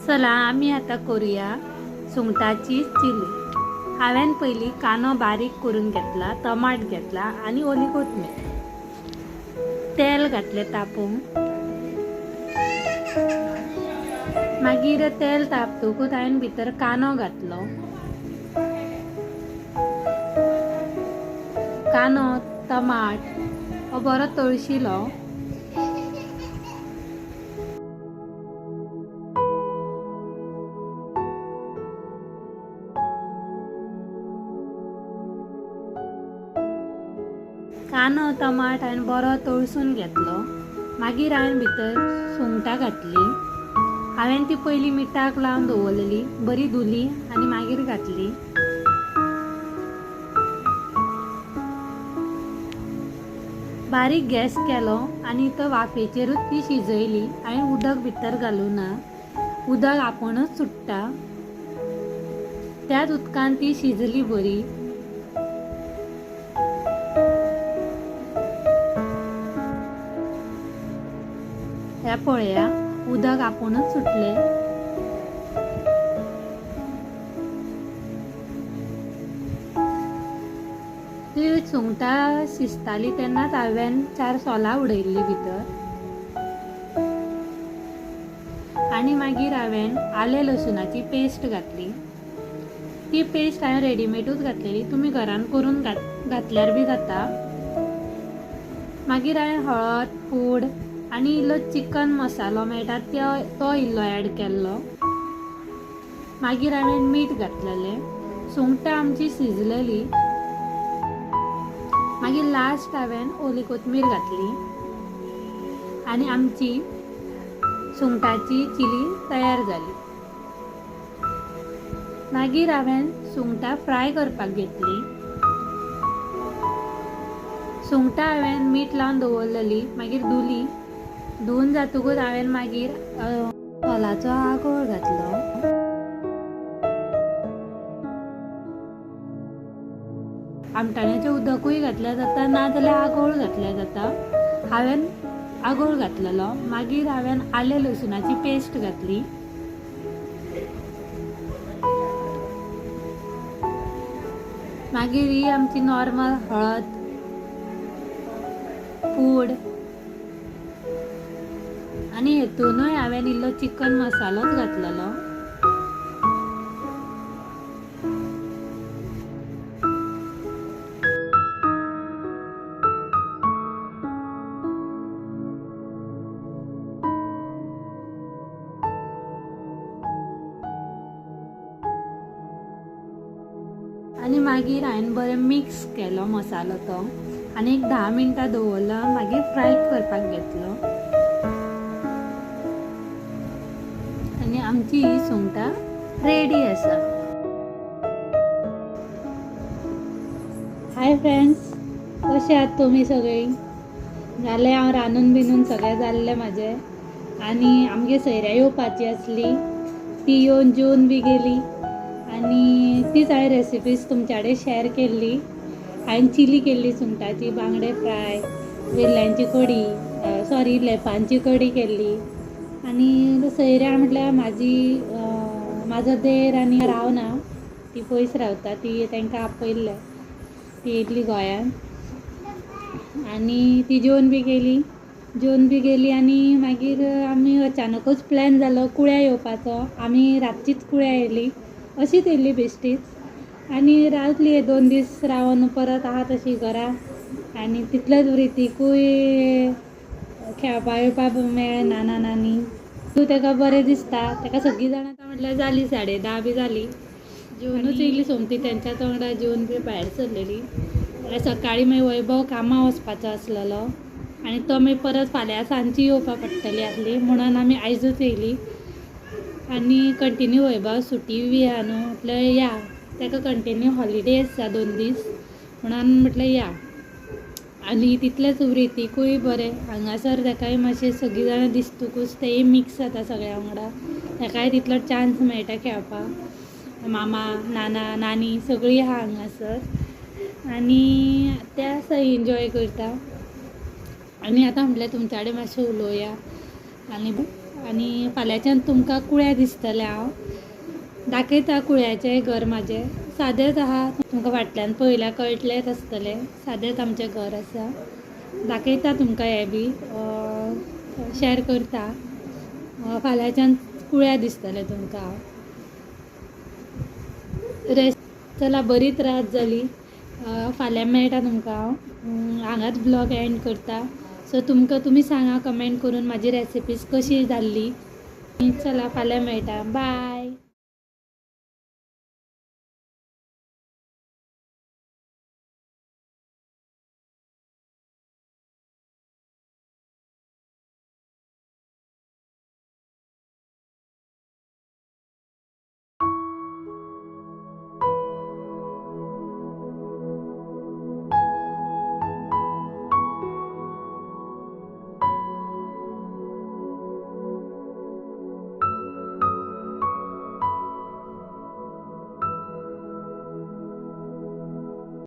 चला आम्ही आता करूया सुंगटाची चिली। हांवें पयलीं कांदो बारीक करून घेतला, टमाट घेतला आणि ओली कोथमीर। तेल घातले तापोवंक। मागीर तेल तापतकूच हांवें भितर कांदो घातलो। कांदो टमाट हो बरो तळशिलो। कांदो टमाट हांवें बरो तळसून घेतलो। मागीर हांवें भितर सुंगटां घातली। हांवें ती पयलीं मिठाक लावन दवरलेली, बरी धुली आनी मागीर घातली। बारीक गॅस केलो आनी तो वाफेचेरूच ती शिजयली। हांवें उदक भितर घालूं ना, उदक आपुणूच सुट्टा। त्याच उदकान ती शिजली बरी। ह्या पळया उदक आपुणूच सुटले। ती सुंगटां शिजताली तेन्नाच हांवें 4 सोलां उडयल्ली भितर। आनी मागीर हांवें आले लसुणाची पेस्ट घातली। ती पेस्ट हांवें रेडीमेडूच घातलेली, तुमी घरान करून घातल्यार बी जाता। मागीर हांवें हळद पूड आनी इल्लो चिकन मसालो मेळटा तो इल्लो ॲड केल्लो। मागीर हांवें मीठ घातलेलें। सुंगटां आमची शिजलेली। मागीर लास्ट हांवें ओली कोथमीर घातली आनी आमची सुंगटाची चिली तयार जाली। मागीर हांवें सुंगटां फ्राय करपाक घेतली। सुंगटां हांवें मीठ लावन दवरलेली, मागीर धुली। धुवन जातकूच हांवें मागीर सोलाचो आगोळ घातलो। आमटाण्याचें उदकूय घातल्यार जाता, नाजाल्यार आगोळ घातल्यार जाता। हांवें आगोळ घातलेलो। मागीर हांवें आले लसुणाची पेस्ट घातली। मागीर ही आमची नॉर्मल हळद पूड आनी हेतूनय हांवें इल्लो चिकन मसालोच घातलेलो। आनी मागीर हांवें बरें मिक्स केलो मसालो तो आनी एक 10 मिनटां दवरलो। मागीर फ्राय करपाक घेतलो आनी आमची ही सुंगटां रेडी आसा। हाय फ्रेंड्स, कशे आहात तुमी सगळीं? जालें हांव रांदून बिनून सगळें जाल्लें म्हाजें। आनी आमगे सयऱ्या येवपाची आसली, ती येवन जेवन बी गेली। आनी तीच हांवें रेसिपीज तुमच्या कडेन शेअर केल्ली। हांवें चिली केल्ली सुंगटाची, बांगडे फ्राय, वेल्ल्यांची कडी, लेपांची कडी केल्ली। आनी सयऱ्या म्हटल्यार म्हाजो देर आनी रावना, ती पयस रावता, ती तांकां आपयल्लें। ती येयल्ली गोंयान आनी ती जेवन बी गेली आनी मागीर आमी अचानकूच प्लॅन जालो कुळ्या येवपाचो। आमी रातचीच कुळ्या येयली, अशीच येयल्ली बेश्टीच आनी रावतली 2 दीस रावन परत आहा तशी घरा। आनी तितलेच रितीकूय खेळपा येवपाक मेळ्ळें नाना नानी। तूं ताका बरें दिसता, ताका सगळीं जाणां म्हटल्यार जाली 10:30 बी जाली। जेवनूच येयली सोमती तेंच्या वांगडा जेवन बी भायर सरलेली। सकाळीं मागीर वैभव कामां वचपाचो आसलेलो आनी तो मागीर परत फाल्यां सांजची येवपा पडटली आसली, म्हणून आमी आयजूच येयली। आनी कंटिन्यू वैभव सुटी बी आहा न्हू, म्हटल्यार या, ताका कंटिन्यू हॉलिडे आसा 2 दीस, म्हणून म्हटलें या। आनी तितलेंच रितीकूय बरें, हांगासर ताकाय मातशें सगळीं जाणां दिसतकूच तेय मिक्स जाता सगळ्या वांगडा, ताकाय तितलो चान्स मेळटा खेळपाक। मामा नाना नानी सगळीं आहा हांगासर आनी ते आसा एन्जॉय करता। आनी आतां म्हटल्यार तुमच्या कडेन मातशें उलोवया। आनी फाल्यांच्यान तुमकां कुळ्या दिसतलें हांव दाखयता कुळ्याचें घर म्हाजें सादेंच आहा तुमकां फाटल्यान पळयल्यार कळटलेंच आसतलें सादेंच आमचें घर आसा दाखयता तुमकां हें बी शॅर करता फाल्यांच्यान कुळ्या दिसतलें तुमकां हांव चला बरीच रात जाली फाल्यां मेळटा तुमकां हांव हांगाच ब्लॉग एंड करता सो तुमी सांगा कमेंट करून म्हाजी रेसिपीज कशी जाल्ली चला फाल्यां मेळटा बाय